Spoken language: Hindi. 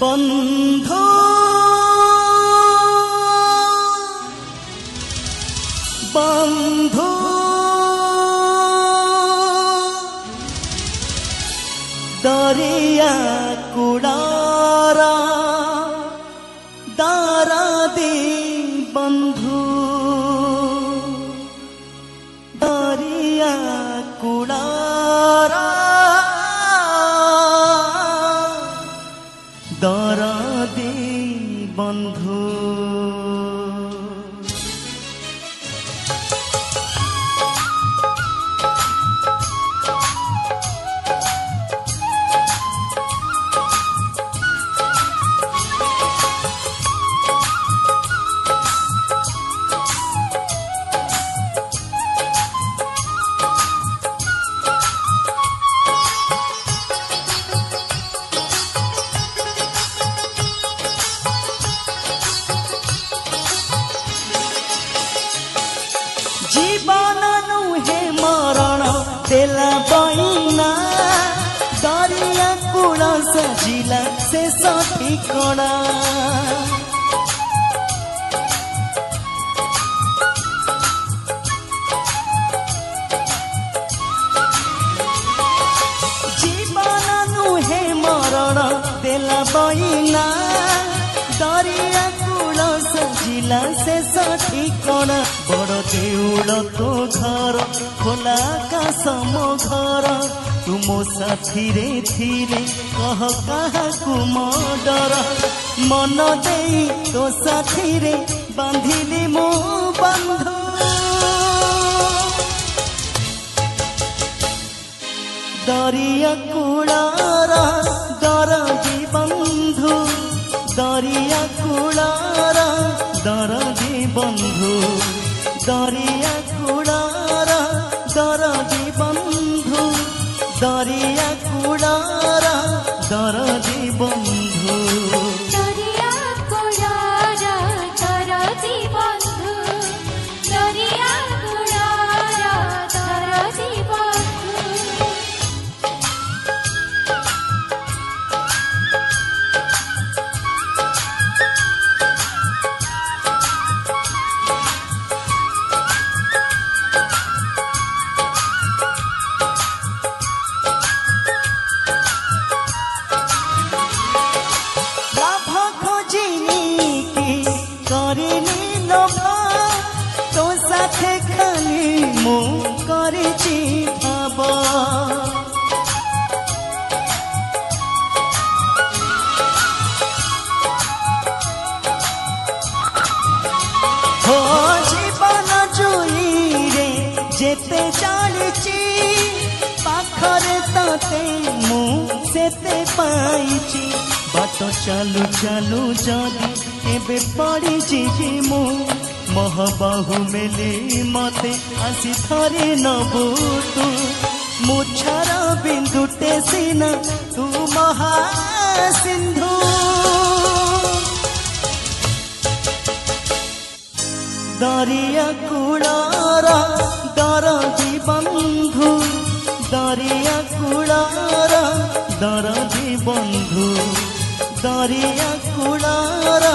बंधु बंधु दरिया कुड़ारा दारा दे बंधु दरिया कुड़ारा दारा दे बंधु जीवन नुहे मरण देला बइना दरिया कूल सजिला से ठिकଣା जीवन नुहे मरण देला बइना दरिया कूल सजिला से ठिकଣା बड़ देउल तो घर खोला आकाश मो घर तुम साथी रे थिले कह काहाकु मो डर मन देई तो साथी रे बांधिली मो बंधु दरिया कूलारा दरदी बंधु दरिया कूलारा दरदी बंधु दरिया कूलारा दरदी बंधु दरिया कूलारा दरदी बंधु दरिया कूलारा दरदी बंधु दरिया कूलारा दरदी बंधु तो साथे खाली मु करिछि भाव हो जीवन जुई रे जेते जानिछि पाखरे ताते मु सेते पाइछि बाट चालू चालू जदी एबे पड़ी जीवी मु महबाहु मेले मते आसी थरे नबु तू मुछार बिंदुटे सिना तू महासिंधु दरिया कूलारा दरदी बंधु दरिया कूलारा दरदी बंधु दरिया कूलारा